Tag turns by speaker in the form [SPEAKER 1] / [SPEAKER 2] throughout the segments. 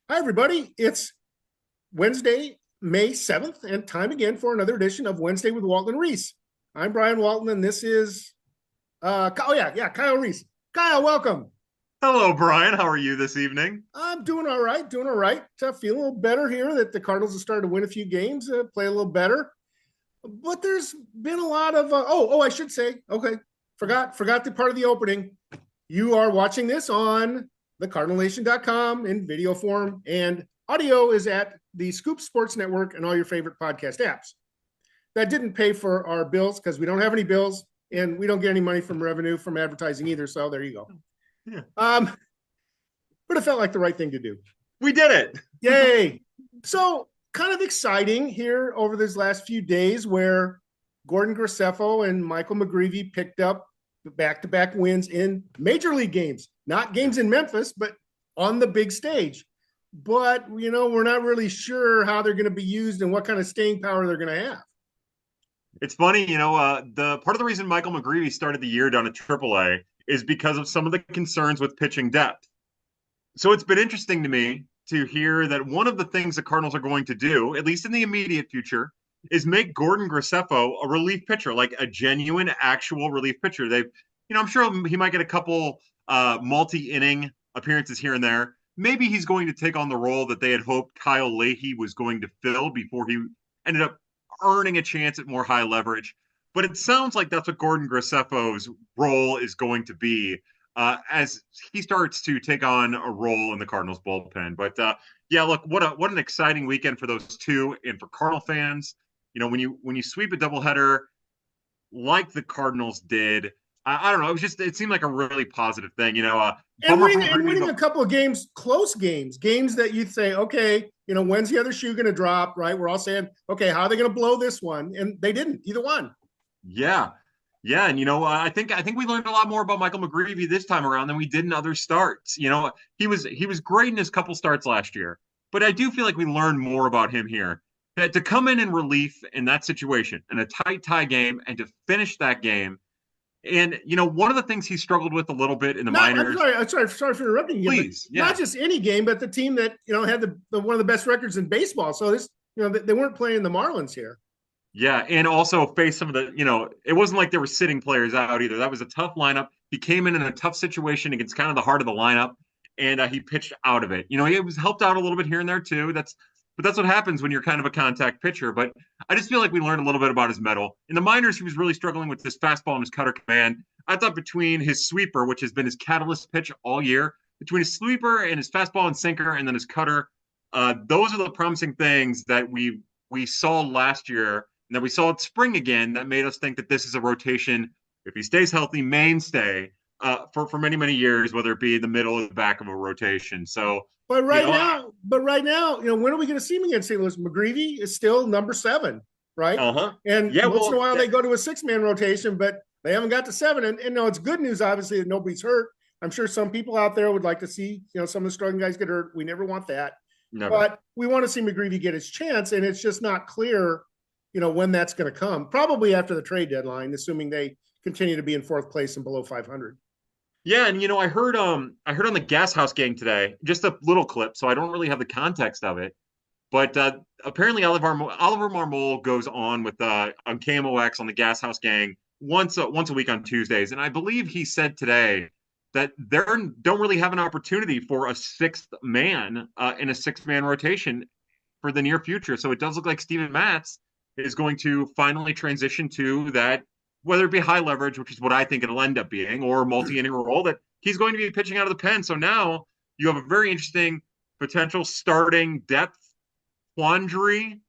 [SPEAKER 1] Hi, everybody. It's Wednesday, May 7th, and time again for another edition of Wednesday with Walton and Reis. I'm Brian Walton, and this is, Kyle Reis. Kyle, welcome.
[SPEAKER 2] Hello, Brian. How are you this evening?
[SPEAKER 1] I'm doing all right, doing all right. Feel a little better here that the Cardinals have started to win a few games, play a little better. But there's been a lot of, I should say, okay, forgot the part of the opening. You are watching this on the cardinalnation.com in video form, and audio is at the Scoop Sports Network and all your favorite podcast apps. That didn't pay for our bills because we don't have any bills and we don't get any money from revenue from advertising either. So there you go.
[SPEAKER 2] Yeah.
[SPEAKER 1] But it felt like the right thing to do.
[SPEAKER 2] We did it.
[SPEAKER 1] Yay. So kind of exciting here over these last few days where Gordon Graceffo and Michael McGreevy picked up back-to-back wins in major league games, not games in Memphis, but on the big stage. But, we're not really sure how they're going to be used and what kind of staying power they're going to have.
[SPEAKER 2] It's funny, the part of the reason Michael McGreevy started the year down at AAA is because of some of the concerns with pitching depth. So it's been interesting to me to hear that one of the things the Cardinals are going to do, at least in the immediate future, is make Gordon Graceffo a relief pitcher, like a genuine, actual relief pitcher. I'm sure he might get a couple multi-inning appearances here and there. Maybe he's going to take on the role that they had hoped Kyle Leahy was going to fill before he ended up earning a chance at more high leverage. But it sounds like that's what Gordon Graceffo's role is going to be as he starts to take on a role in the Cardinals bullpen. But look, what an exciting weekend for those two, and for Cardinal fans. When you sweep a doubleheader like the Cardinals did, I don't know. It seemed like a really positive thing.
[SPEAKER 1] And winning a couple of games, close games that you'd say, okay, when's the other shoe going to drop? Right? We're all saying, okay, how are they going to blow this one? And they didn't, either one.
[SPEAKER 2] Yeah. Yeah, and I think we learned a lot more about Michael McGreevy this time around than we did in other starts. He was great in his couple starts last year, but I do feel like we learned more about him here. That to come in relief in that situation, in a tight tie game, and to finish that game, and one of the things he struggled with a little bit in the minors.
[SPEAKER 1] I'm sorry for interrupting you.
[SPEAKER 2] Please, yeah.
[SPEAKER 1] Not just any game, but the team that had the one of the best records in baseball. So this, they weren't playing the Marlins here.
[SPEAKER 2] Yeah, and also face some of the, it wasn't like they were sitting players out either. That was a tough lineup. He came in a tough situation against kind of the heart of the lineup, and he pitched out of it. He was helped out a little bit here and there too. But that's what happens when you're kind of a contact pitcher. But I just feel like we learned a little bit about his mettle. In the minors, he was really struggling with his fastball and his cutter command. I thought between his sweeper, which has been his catalyst pitch all year, between his sweeper and his fastball and sinker, and then his cutter, those are the promising things that we saw last year. And that we saw it spring again, that made us think that this is a rotation, if he stays healthy, mainstay for many, many years, whether it be the middle or the back of a rotation. So,
[SPEAKER 1] but right now, when are we going to see him against St. Louis? McGreevy is still number 7, right? And once in a while they go to a 6-man rotation, but they haven't got to 7. And it's good news, obviously, that nobody's hurt. I'm sure some people out there would like to see, some of the struggling guys get hurt. We never want that. Never. But we want to see McGreevy get his chance, and it's just not clear when that's going to come. Probably after the trade deadline, assuming they continue to be in 4th place and below 500.
[SPEAKER 2] Yeah, and I heard on the Gas House Gang today, just a little clip, so I don't really have the context of it. But apparently Oliver Marmol goes on with on KMOX on the Gas House Gang once a week on Tuesdays, and I believe he said today that they don't really have an opportunity for a 6th man in a 6-man rotation for the near future. So it does look like Steven Matz is going to finally transition to that, whether it be high leverage, which is what I think it'll end up being, or multi-inning role, that he's going to be pitching out of the pen. So now you have a very interesting potential starting depth quandary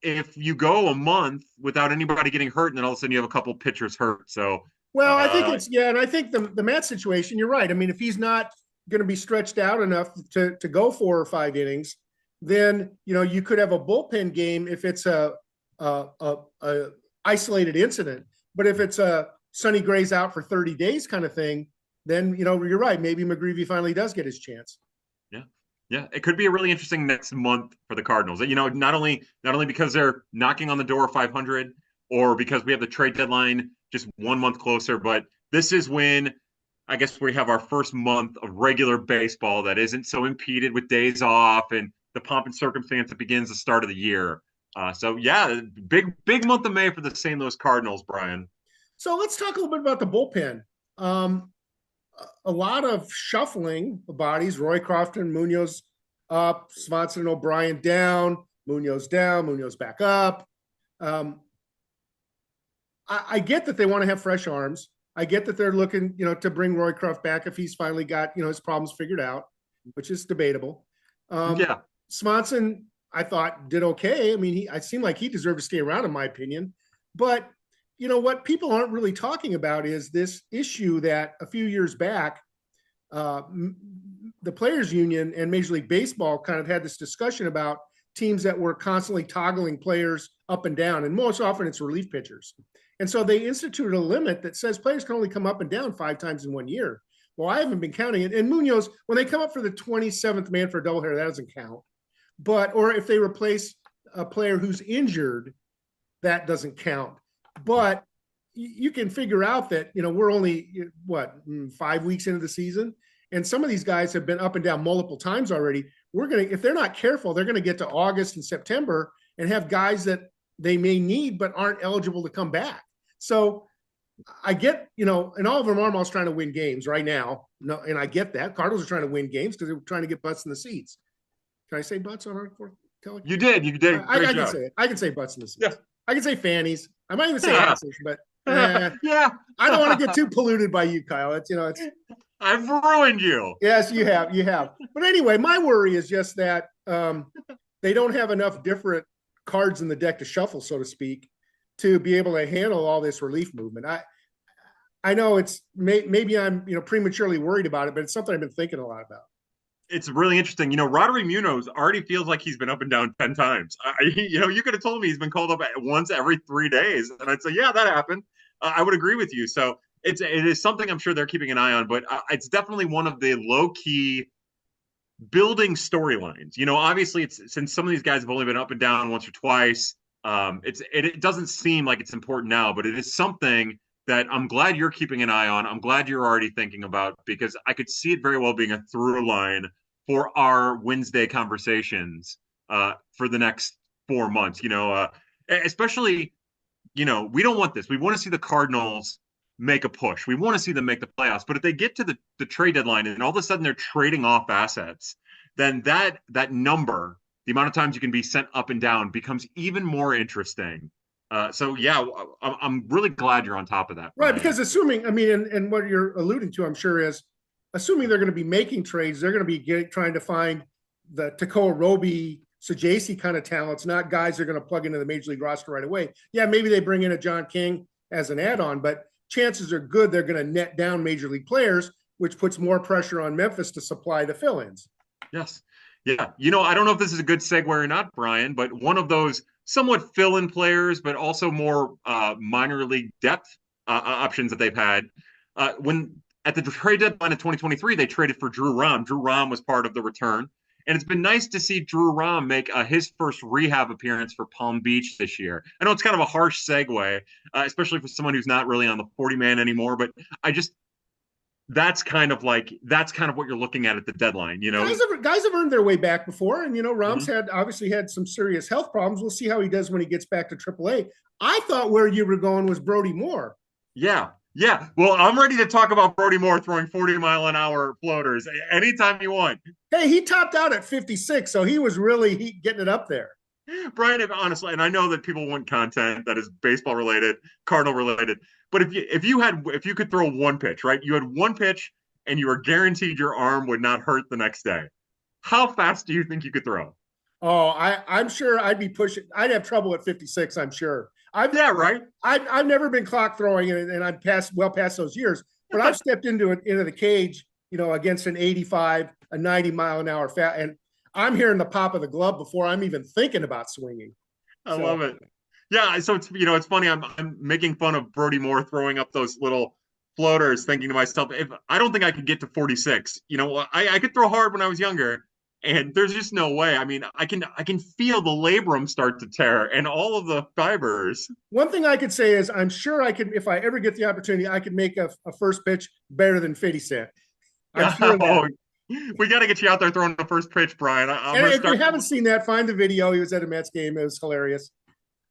[SPEAKER 2] if you go a month without anybody getting hurt, and then all of a sudden you have a couple pitchers hurt. So,
[SPEAKER 1] well, I think and I think the Matt situation, you're right. I mean, if he's not going to be stretched out enough to go 4 or 5 innings, then you could have a bullpen game if it's a isolated incident. But if it's a Sonny Gray's out for 30 days kind of thing, then you're right. Maybe McGreevy finally does get his chance.
[SPEAKER 2] Yeah, it could be a really interesting next month for the Cardinals. Not only because they're knocking on the door of 500, or because we have the trade deadline just 1 month closer, but this is when I guess we have our first month of regular baseball that isn't so impeded with days off and the pomp and circumstance that begins the start of the year. So yeah, big month of May for the St. Louis Cardinals, Brian.
[SPEAKER 1] So let's talk a little bit about the bullpen. Um, a lot of shuffling of bodies. Roy Crofton, Munoz up, Swanson and O'Brien down, Munoz back up. Um, I get that they want to have fresh arms. I get that they're looking, to bring Roy Croft back if he's finally got, his problems figured out, which is debatable.
[SPEAKER 2] Yeah.
[SPEAKER 1] Swanson, I thought, did okay. I mean, I seemed like he deserved to stay around, in my opinion. But what people aren't really talking about is this issue that a few years back, the Players Union and Major League Baseball kind of had this discussion about teams that were constantly toggling players up and down, and most often it's relief pitchers. And so they instituted a limit that says players can only come up and down 5 times in 1 year. Well, I haven't been counting it. And Munoz, when they come up for the 27th man for a doubleheader, that doesn't count. Or if they replace a player who's injured, that doesn't count. But you can figure out that, we're only, 5 weeks into the season. And some of these guys have been up and down multiple times already. If they're not careful, they're going to get to August and September and have guys that they may need but aren't eligible to come back. So I get, and Oliver Marmol's trying to win games right now. No, and I get that. Cardinals are trying to win games because they're trying to get butts in the seats. Can I say butts on our telecast?
[SPEAKER 2] You did.
[SPEAKER 1] I can say it. I can say butts in the seats.
[SPEAKER 2] Yeah.
[SPEAKER 1] I can say fannies. I might even say asses, but
[SPEAKER 2] yeah.
[SPEAKER 1] I don't want to get too polluted by you, Kyle. It's
[SPEAKER 2] I've ruined you.
[SPEAKER 1] Yes, you have. But anyway, my worry is just that they don't have enough different cards in the deck to shuffle, so to speak, to be able to handle all this relief movement. I know it's maybe I'm prematurely worried about it, but it's something I've been thinking a lot about.
[SPEAKER 2] It's really interesting. Roddery Munoz already feels like he's been up and down 10 times. You could have told me he's been called up once every 3 days, and I'd say, yeah, that happened. I would agree with you. So it is something I'm sure they're keeping an eye on, but it's definitely one of the low-key building storylines. Obviously, since some of these guys have only been up and down once or twice, it doesn't seem like it's important now, but it is something that I'm glad you're keeping an eye on. I'm glad you're already thinking about, because I could see it very well being a through line for our Wednesday conversations for the next 4 months. Especially, we don't want this. We want to see the Cardinals make a push. We want to see them make the playoffs. But if they get to the trade deadline and all of a sudden they're trading off assets, then that number, the amount of times you can be sent up and down, becomes even more interesting. So yeah, I'm really glad you're on top of that.
[SPEAKER 1] Right, because assuming, and what you're alluding to, I'm sure, is assuming they're going to be making trades, they're going to be trying to find the Tekoa Roby, Sajacy kind of talents, not guys they're going to plug into the major league roster right away. Yeah, maybe they bring in a John King as an add-on, but chances are good they're going to net down major league players, which puts more pressure on Memphis to supply the fill-ins.
[SPEAKER 2] Yes. Yeah. I don't know if this is a good segue or not, Brian, but one of those somewhat fill-in players, but also more minor league depth options that they've had. When at the trade deadline of 2023, they traded for Drew Rom. Drew Rom was part of the return. And it's been nice to see Drew Rom make his first rehab appearance for Palm Beach this year. I know it's kind of a harsh segue, especially for someone who's not really on the 40-man anymore, but that's kind of what you're looking at the deadline.
[SPEAKER 1] Guys have earned their way back before, and Rom's obviously had some serious health problems. We'll see how he does when he gets back to AAA. I thought where you were going was Brody Moore.
[SPEAKER 2] Yeah. Well, I'm ready to talk about Brody Moore throwing 40-mile-an-hour floaters anytime you want.
[SPEAKER 1] Hey, he topped out at 56, so he was really getting it up there.
[SPEAKER 2] Brian, honestly, and I know that people want content that is baseball related, Cardinal related, but if you could throw one pitch, right? You had one pitch and you were guaranteed your arm would not hurt the next day. How fast do you think you could throw?
[SPEAKER 1] Oh, I'm sure I'd be pushing. I'd have trouble at 56, I'm sure.
[SPEAKER 2] Right.
[SPEAKER 1] I've never been clock throwing, and I'm past those years, but I've stepped into the cage, against an 85, a 90-mile-an-hour and I'm hearing the pop of the glove before I'm even thinking about swinging.
[SPEAKER 2] I love it. Yeah, so it's funny. I'm making fun of Brody Moore throwing up those little floaters, thinking to myself, if I don't think I could get to 46. I could throw hard when I was younger, And there's just no way. I mean, I can feel the labrum start to tear and all of the fibers.
[SPEAKER 1] One thing I could say is I'm sure I could, if I ever get the opportunity, I could make a first pitch better than 50 Cent. I'm sure of that.
[SPEAKER 2] Oh, we got to get you out there throwing the first pitch, Brian. I'm
[SPEAKER 1] And
[SPEAKER 2] going to
[SPEAKER 1] if you
[SPEAKER 2] start.
[SPEAKER 1] haven't seen that, find the video. He was at a Mets game. It was hilarious.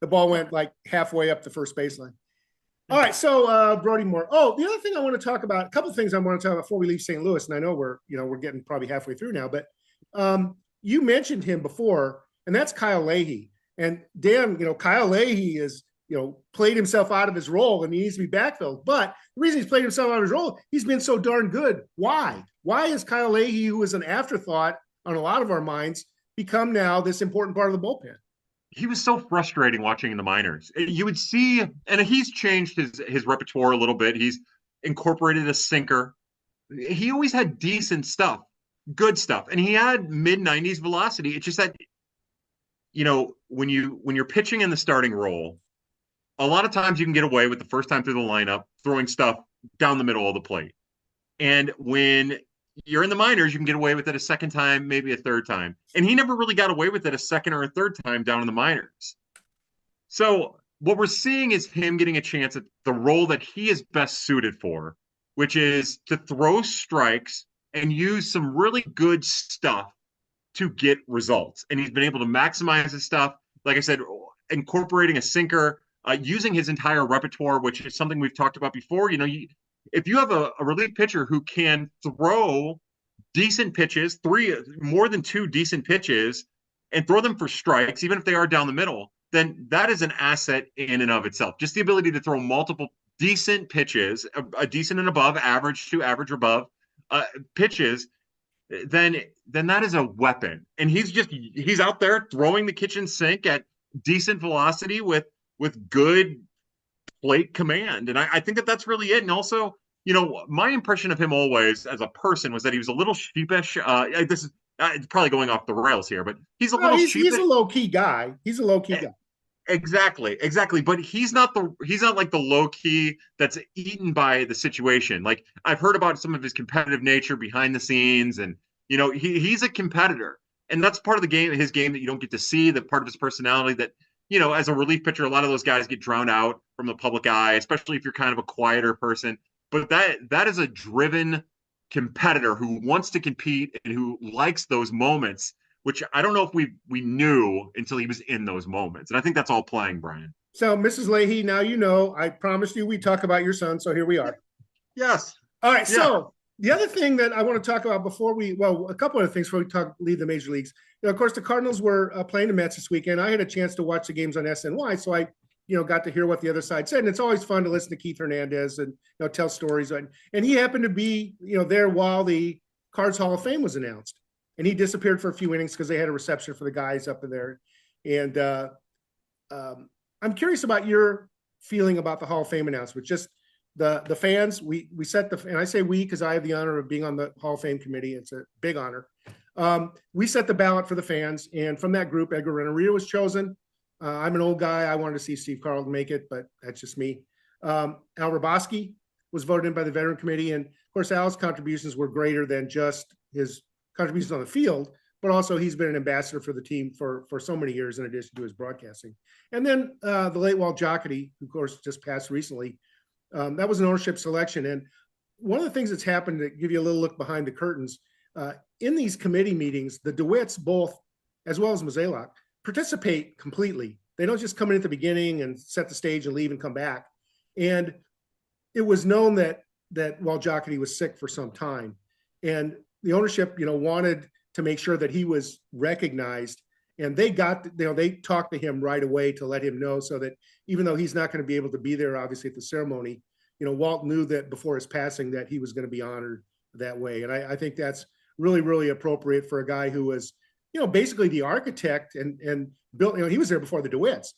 [SPEAKER 1] The ball went like halfway up the first baseline. All right, so Brody Moore. Oh, the other thing I want to talk about, a couple of things I want to talk about before we leave St. Louis, and I know we're getting probably halfway through now, but you mentioned him before, and that's Kyle Leahy. And Dan, Kyle Leahy is played himself out of his role and he needs to be backfilled. But the reason he's played himself out of his role, he's been so darn good. Why? Why is Kyle Leahy, who was an afterthought on a lot of our minds, become now this important part of the bullpen?
[SPEAKER 2] He was so frustrating watching in the minors. You would see, and he's changed his repertoire a little bit. He's incorporated a sinker. He always had decent stuff, good stuff, and he had mid 90s velocity. It's just that when you're pitching in the starting role, a lot of times you can get away with the first time through the lineup throwing stuff down the middle of the plate. And when you're in the minors, you can get away with it a second time, maybe a third time. And he never really got away with it a second or a third time down in the minors. So what we're seeing is him getting a chance at the role that he is best suited for, which is to throw strikes and use some really good stuff to get results. And he's been able to maximize his stuff. Like I said, incorporating a sinker, using his entire repertoire, which is something we've talked about before. If you have a relief pitcher who can throw decent pitches, more than two decent pitches, and throw them for strikes, even if they are down the middle, then that is an asset in and of itself. Just the ability to throw multiple decent pitches, a decent and above, average to average or above pitches, then that is a weapon. And he's out there throwing the kitchen sink at decent velocity with good plate command. And I think that's really it. And also, my impression of him always as a person was that he was a little sheepish. This is probably going off the rails here, but he's a little sheepish.
[SPEAKER 1] He's a low key guy. He's a low key guy.
[SPEAKER 2] Exactly. But he's not like the low key that's eaten by the situation. Like I've heard about some of his competitive nature behind the scenes, and he's a competitor, and that's part of his game that you don't get to see. That part of his personality that as a relief pitcher, a lot of those guys get drowned out from the public eye, especially if you're kind of a quieter person. But that is a driven competitor who wants to compete and who likes those moments, which I don't know if we knew until he was in those moments. And I think that's all playing, Brian.
[SPEAKER 1] So, Mrs. Leahy, now I promised you we'd talk about your son, so here we are.
[SPEAKER 2] Yes.
[SPEAKER 1] All right, yeah. So the other thing that I want to talk about a couple of things before we leave the major leagues. Of course, the Cardinals were playing the Mets this weekend. I had a chance to watch the games on SNY, so I got to hear what the other side said. And it's always fun to listen to Keith Hernandez and tell stories. And he happened to be there while the Cardinals Hall of Fame was announced. And he disappeared for a few innings because they had a reception for the guys up in there. And I'm curious about your feeling about the Hall of Fame announcement. Just the fans, we set and I say we because I have the honor of being on the Hall of Fame committee. It's a big honor. We set the ballot for the fans, and from that group, Edgar Renneria was chosen. I'm an old guy. I wanted to see Steve Carlton make it, but that's just me. Al Hrabosky was voted in by the veteran committee, and of course, Al's contributions were greater than just his contributions on the field, but also he's been an ambassador for the team for so many years in addition to his broadcasting. And then the late Walt Jocketty, who of course just passed recently, that was an ownership selection. And one of the things that's happened, to give you a little look behind the curtains, in these committee meetings, the DeWitts both, as well as Mozeliak, participate completely. They don't just come in at the beginning and set the stage and leave and come back. And it was known that Walt Jocketty was sick for some time. And the ownership, wanted to make sure that he was recognized, and they talked to him right away to let him know, so that even though he's not going to be able to be there, obviously at the ceremony, Walt knew that before his passing that he was going to be honored that way. And I think that's really, really appropriate for a guy who was, basically the architect and built, he was there before the DeWitts,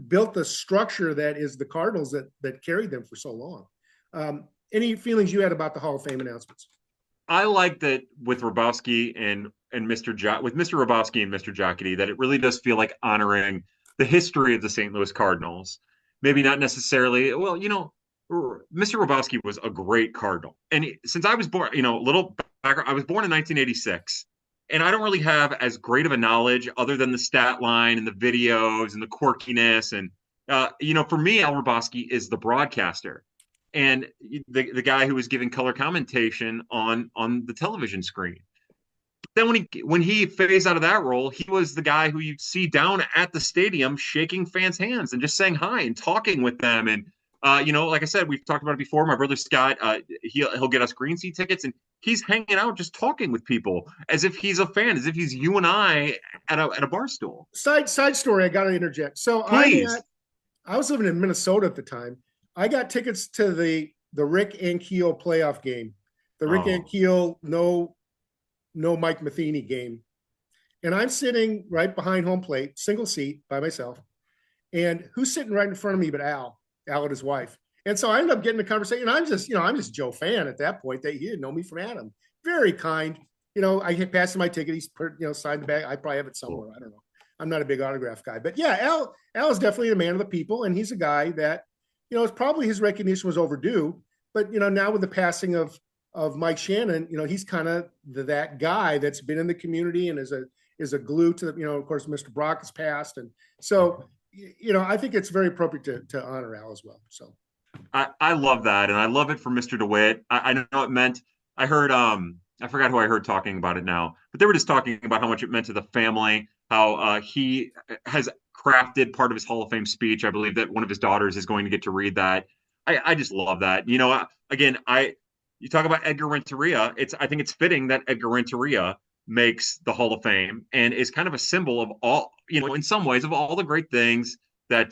[SPEAKER 1] built the structure that is the Cardinals that carried them for so long. Any feelings you had about the Hall of Fame announcements?
[SPEAKER 2] I like that with Hrabosky and Mr. Hrabosky and Mr. Jocketty, that it really does feel like honoring the history of the St. Louis Cardinals. Maybe not necessarily. Well, Mr. Hrabosky was a great Cardinal, and since I was born, little background, I was born in 1986, And I don't really have as great of a knowledge other than the stat line and the videos and the quirkiness. And, for me, Al Roboski is the broadcaster and the guy who was giving color commentation on the television screen. Then when he phased out of that role, he was the guy who you see down at the stadium shaking fans' hands and just saying hi and talking with them. And like I said, we've talked about it before. My brother Scott, he'll get us green seat tickets, and he's hanging out just talking with people as if he's a fan, as if he's you and I at a bar stool.
[SPEAKER 1] Side story. I got to interject. So
[SPEAKER 2] Please.
[SPEAKER 1] I was living in Minnesota at the time. I got tickets to the Rick Ankiel playoff game. The Rick Ankiel no Mike Matheny game. And I'm sitting right behind home plate, single seat by myself. And who's sitting right in front of me but Al and his wife. And so I ended up getting a conversation. I'm just Joe fan at that point. That he didn't know me from Adam. Very kind. I had passed him my ticket. He's signed the bag. I probably have it somewhere. I don't know. I'm not a big autograph guy. But yeah, Al is definitely a man of the people. And he's a guy that, it's probably his recognition was overdue. But, now with the passing of Mike Shannon, he's kind of that guy that's been in the community and is a glue to the, of course, Mr. Brock has passed. And so, I think it's very appropriate to honor Al as well. So
[SPEAKER 2] I love that. And I love it for Mr. DeWitt. I know it meant, I heard, I forgot who I heard talking about it now, but they were just talking about how much it meant to the family, how he has crafted part of his Hall of Fame speech. I believe that one of his daughters is going to get to read that. I just love that. Again, you talk about Edgar Renteria. I think it's fitting that Edgar Renteria makes the Hall of Fame and is kind of a symbol of all, in some ways, of all the great things that,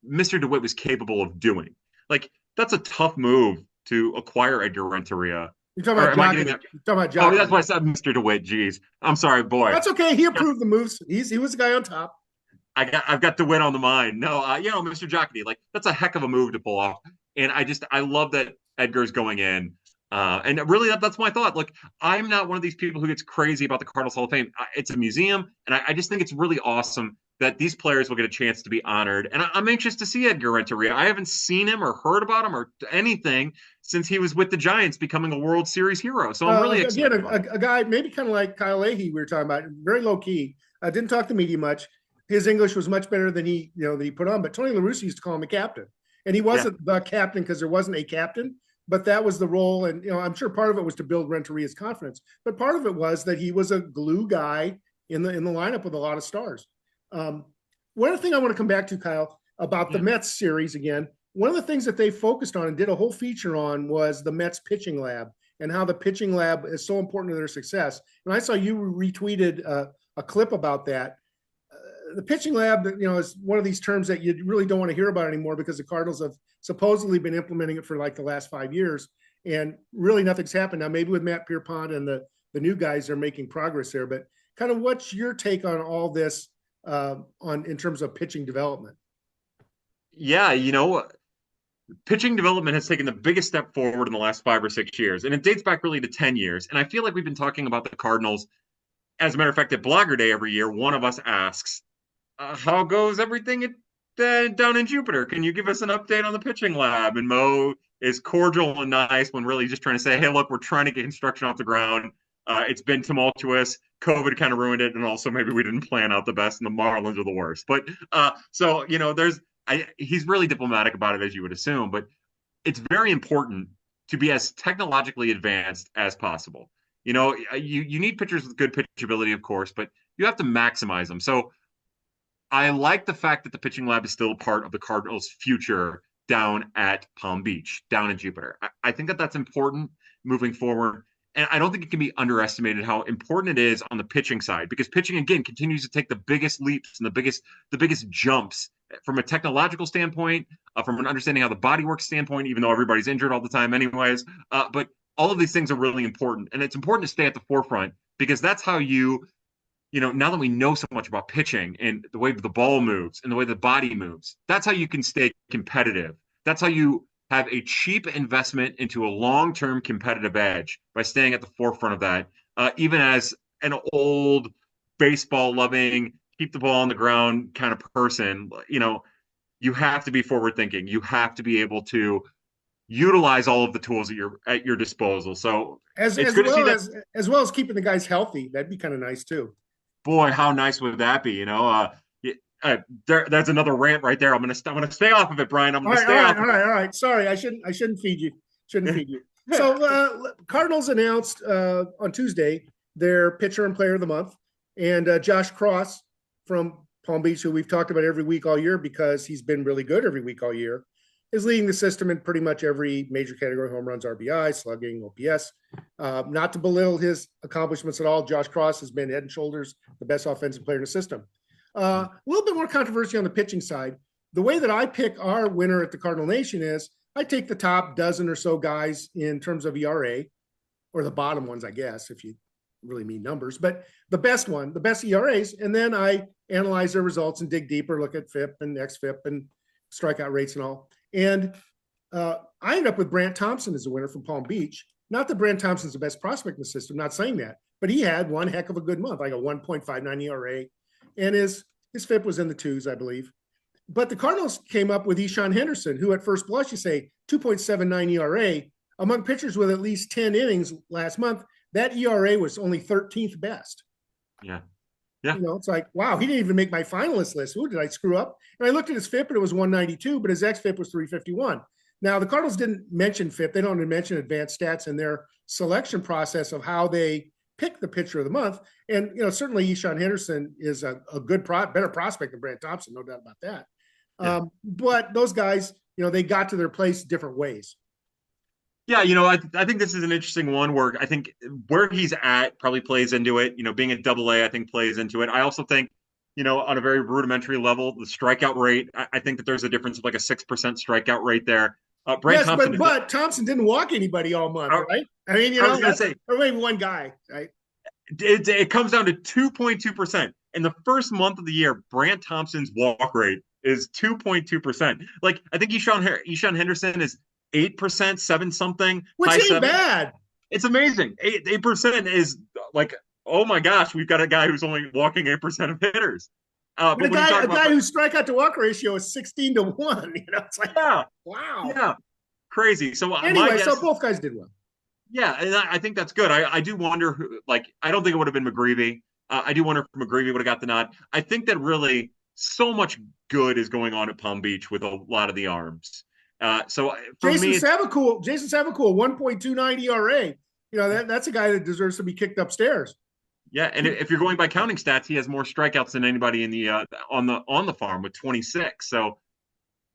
[SPEAKER 2] Mr. DeWitt was capable of doing. Like, that's a tough move to acquire Edgar Renteria.
[SPEAKER 1] You're talking about Jockey. You're talking about Jockey.
[SPEAKER 2] Oh, that's why I said Mr. DeWitt. Jeez. I'm sorry, boy.
[SPEAKER 1] That's okay. He approved the moves. He was the guy on top.
[SPEAKER 2] I've got DeWitt on the mind. No, Mr. Jockey, like, that's a heck of a move to pull off. And I love that Edgar's going in. And really, that's my thought. Look, I'm not one of these people who gets crazy about the Cardinals Hall of Fame. It's a museum, and I just think it's really awesome that these players will get a chance to be honored. And I'm anxious to see Edgar Renteria. I haven't seen him or heard about him or anything since he was with the Giants becoming a World Series hero. So I'm really excited.
[SPEAKER 1] Again, a guy maybe kind of like Kyle Leahy we were talking about, very low key. Didn't talk to media much. His English was much better than he put on. But Tony La Russa used to call him a captain. And he wasn't the captain because there wasn't a captain. But that was the role. And, I'm sure part of it was to build Renteria's confidence. But part of it was that he was a glue guy in the lineup with a lot of stars. One other thing I want to come back to, Kyle, about the Mets series again. One of the things that they focused on and did a whole feature on was the Mets pitching lab and how the pitching lab is so important to their success. And I saw you retweeted a clip about that. The pitching lab, is one of these terms that you really don't want to hear about anymore because the Cardinals have supposedly been implementing it for like the last 5 years, and really nothing's happened. Now, maybe with Matt Pierpont and the new guys are making progress there, but kind of what's your take on all this in terms of pitching development?
[SPEAKER 2] Yeah, pitching development has taken the biggest step forward in the last 5 or 6 years, and it dates back really to 10 years. And I feel like we've been talking about the Cardinals. As a matter of fact, at Blogger Day every year, one of us asks, how goes everything down in Jupiter? Can you give us an update on the pitching lab? And Mo is cordial and nice when really just trying to say, hey, look, we're trying to get construction off the ground. It's been tumultuous. COVID kind of ruined it. And also maybe we didn't plan out the best and the Marlins are the worst. But he's really diplomatic about it, as you would assume. But it's very important to be as technologically advanced as possible. You need pitchers with good pitchability, of course, but you have to maximize them. So I like the fact that the pitching lab is still a part of the Cardinals' future down at Palm Beach, down in Jupiter. I think that that's important moving forward. And I don't think it can be underestimated how important it is on the pitching side, because pitching, again, continues to take the biggest leaps and the biggest jumps from a technological standpoint, from an understanding how the body works standpoint, even though everybody's injured all the time anyways. But all of these things are really important. And it's important to stay at the forefront because that's how now that we know so much about pitching and the way the ball moves and the way the body moves, that's how you can stay competitive. That's how you have a cheap investment into a long-term competitive edge by staying at the forefront of that. Even as an old baseball-loving, keep the ball on the ground kind of person, you have to be forward-thinking. You have to be able to utilize all of the tools at your disposal. So
[SPEAKER 1] as
[SPEAKER 2] it's
[SPEAKER 1] as
[SPEAKER 2] good to see
[SPEAKER 1] well
[SPEAKER 2] that.
[SPEAKER 1] as well as keeping the guys healthy. That'd be kind of nice too.
[SPEAKER 2] Boy, how nice would that be? That's another rant right there. I'm gonna stay off of it, Brian. I'm
[SPEAKER 1] All
[SPEAKER 2] gonna
[SPEAKER 1] right, all
[SPEAKER 2] stay
[SPEAKER 1] right,
[SPEAKER 2] off
[SPEAKER 1] all
[SPEAKER 2] of it.
[SPEAKER 1] right, all right. Sorry, I shouldn't feed you. Shouldn't feed you. So Cardinals announced on Tuesday their pitcher and player of the month, and Josh Cross from Palm Beach, who we've talked about every week all year because he's been really good every week all year, is leading the system in pretty much every major category: home runs, RBI, slugging, OPS. Not to belittle his accomplishments at all, Josh Cross has been head and shoulders the best offensive player in the system. A little bit more controversy on the pitching side. The way that I pick our winner at the Cardinal Nation is I take the top dozen or so guys in terms of ERA, or the bottom ones, I guess, if you really mean numbers, but the best one, the best ERAs, and then I analyze their results and dig deeper, look at FIP and XFIP and strikeout rates and all. And I ended up with Brandt Thompson as a winner from Palm Beach. Not that Brandt Thompson's the best prospect in the system, not saying that, but he had one heck of a good month, like a 1.59 ERA, and his FIP was in the twos, I believe. But the Cardinals came up with Ixan Henderson, who at first blush, you say 2.79 ERA. Among pitchers with at least 10 innings last month, that ERA was only 13th best.
[SPEAKER 2] Yeah. Yeah.
[SPEAKER 1] It's like, wow, he didn't even make my finalist list. Ooh, did I screw up? And I looked at his FIP and it was 192, but his XFIP was 351. Now, the Cardinals didn't mention FIP. They don't even mention advanced stats in their selection process of how they pick the pitcher of the month. And, certainly Ixan Henderson is a good, better prospect than Brandt Thompson, no doubt about that.
[SPEAKER 2] Yeah.
[SPEAKER 1] But those guys, they got to their place different ways.
[SPEAKER 2] Yeah, I think this is an interesting one where I think where he's at probably plays into it. Being a double A, I think plays into it. I also think, on a very rudimentary level, the strikeout rate, I think that there's a difference of like a 6% strikeout rate there.
[SPEAKER 1] Brandt Thompson, but Thompson didn't walk anybody all month, right? I mean,
[SPEAKER 2] I was going to say,
[SPEAKER 1] or maybe one guy, right?
[SPEAKER 2] It comes down to 2.2%. In the first month of the year, Brandt Thompson's walk rate is 2.2%. Like, I think Ixan Henderson is 8%, 7 something,
[SPEAKER 1] which
[SPEAKER 2] high
[SPEAKER 1] ain't
[SPEAKER 2] 7.
[SPEAKER 1] bad.
[SPEAKER 2] It's amazing. 8% is like, oh my gosh, we've got a guy who's only walking 8% of hitters.
[SPEAKER 1] But a guy whose strikeout to walk ratio is 16-1. It's like,
[SPEAKER 2] yeah,
[SPEAKER 1] wow,
[SPEAKER 2] yeah, crazy. So
[SPEAKER 1] anyway, so both guys did well.
[SPEAKER 2] Yeah, and I think that's good. I do wonder who, I don't think it would have been McGreevy. I do wonder if McGreevy would have got the nod. I think that really so much good is going on at Palm Beach with a lot of the arms. So for
[SPEAKER 1] Jason
[SPEAKER 2] me,
[SPEAKER 1] Savacool, 1.29 ERA. That's a guy that deserves to be kicked upstairs.
[SPEAKER 2] Yeah, and if you're going by counting stats, he has more strikeouts than anybody in the on the farm with 26. So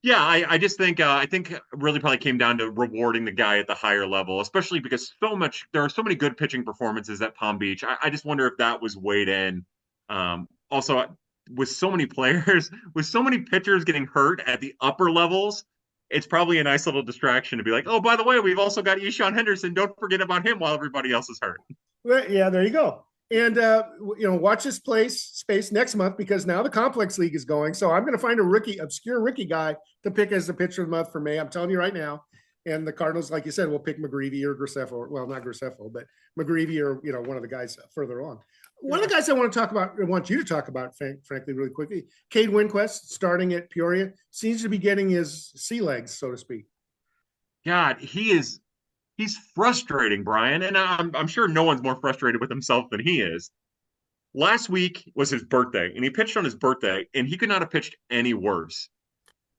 [SPEAKER 2] yeah, I just think I think really probably came down to rewarding the guy at the higher level, especially because there are so many good pitching performances at Palm Beach. I just wonder if that was weighed in. Also, with so many players, with so many pitchers getting hurt at the upper levels, it's probably a nice little distraction to be like, oh, by the way, we've also got Ixan Henderson. Don't forget about him while everybody else is hurt.
[SPEAKER 1] Well, yeah, there you go. And, watch this space next month because now the complex league is going. So I'm going to find obscure rookie guy to pick as the pitcher of the month for me. I'm telling you right now. And the Cardinals, like you said, will pick McGreevy or Graceffo. Well, not Graceffo, but McGreevy or, one of the guys further on. One of the guys I want you to talk about, frankly, really quickly, Cade Winquest, starting at Peoria, seems to be getting his sea legs, so to speak.
[SPEAKER 2] God, he's frustrating, Brian, and I'm sure no one's more frustrated with himself than he is. Last week was his birthday, and he pitched on his birthday, and he could not have pitched any worse.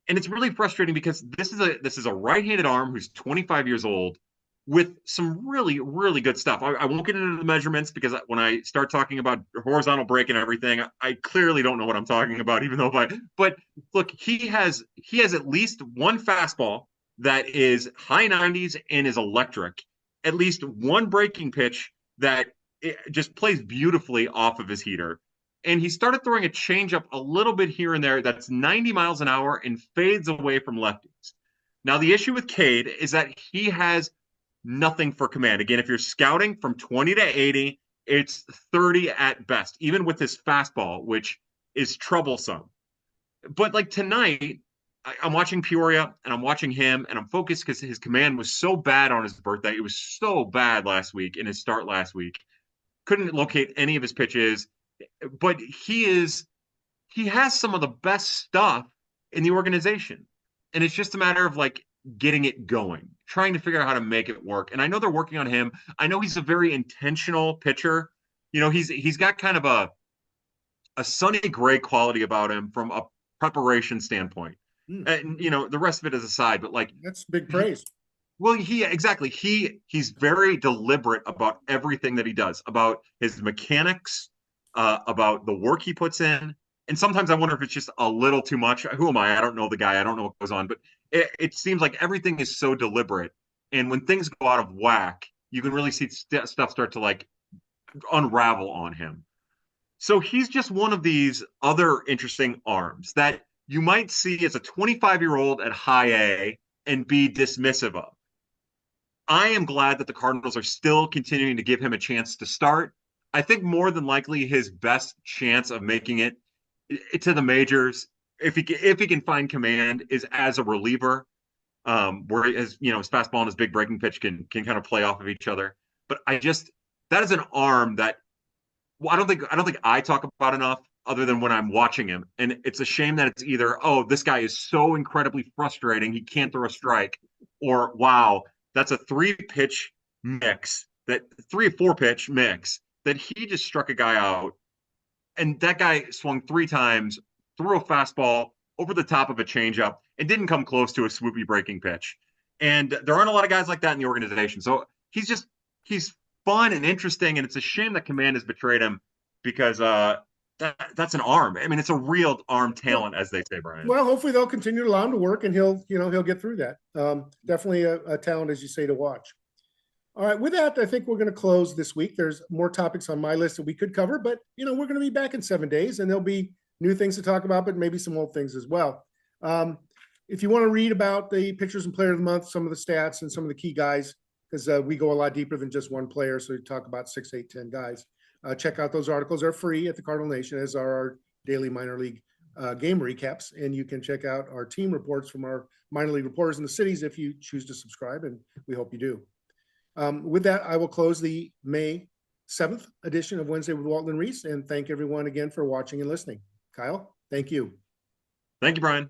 [SPEAKER 2] And it's really frustrating because this is a right-handed arm who's 25 years old with some really, really good stuff. I won't get into the measurements because when I start talking about horizontal break and everything, I clearly don't know what I'm talking about, even though but look, he has at least one fastball that is high 90s and is electric, at least one breaking pitch that just plays beautifully off of his heater. And he started throwing a changeup a little bit here and there that's 90 miles an hour and fades away from lefties. Now, the issue with Cade is that he has nothing for command. Again, if you're scouting from 20 to 80, it's 30 at best, even with his fastball, which is troublesome. But tonight, I'm watching Peoria and I'm watching him and I'm focused because his command was so bad on his birthday. It was so bad last week in his start last week. Couldn't locate any of his pitches, but he has some of the best stuff in the organization. And it's just a matter of getting it going, trying to figure out how to make it work. And I know they're working on him. I know he's a very intentional pitcher. He's got kind of a Sonny Gray quality about him from a preparation standpoint. And the rest of it is aside, but like
[SPEAKER 1] that's big praise.
[SPEAKER 2] Well, exactly. He's very deliberate about everything that he does, about his mechanics, about the work he puts in. And sometimes I wonder if it's just a little too much. Who am I? I don't know the guy. I don't know what goes on, but it seems like everything is so deliberate. And when things go out of whack, you can really see stuff start to like unravel on him. So he's just one of these other interesting arms that you might see as a 25-year-old at high A and be dismissive of. I am glad that the Cardinals are still continuing to give him a chance to start. I think more than likely his best chance of making it to the majors, if he can find command, is as a reliever, where his fastball and his big breaking pitch can kind of play off of each other. But that is an arm that I don't think I talk about enough, other than when I'm watching him. And it's a shame that it's either, oh, this guy is so incredibly frustrating, he can't throw a strike, or wow, that's a 3-4 pitch mix that he just struck a guy out. And that guy swung 3 times, threw a fastball over the top of a changeup, and didn't come close to a swoopy breaking pitch. And there aren't a lot of guys like that in the organization. So he's fun and interesting. And it's a shame that command has betrayed him, because that's an arm. I mean, it's a real arm talent, as they say, Brian.
[SPEAKER 1] Well, hopefully they'll continue to allow him to work, and he'll get through that. Definitely a talent, as you say, to watch. All right, with that, I think we're going to close this week. There's more topics on my list that we could cover, but we're going to be back in 7 days, and there'll be new things to talk about, but maybe some old things as well. If you want to read about the pitchers and player of the month, some of the stats and some of the key guys, because we go a lot deeper than just one player, so we talk about 6, 8, 10 guys. Check out those articles. They're free at the Cardinal Nation, as are our daily minor league game recaps. And you can check out our team reports from our minor league reporters in the cities if you choose to subscribe, and we hope you do. With that, I will close the May 7th edition of Wednesday with Walton and Reis, and thank everyone again for watching and listening. Kyle, thank you.
[SPEAKER 2] Thank you, Brian.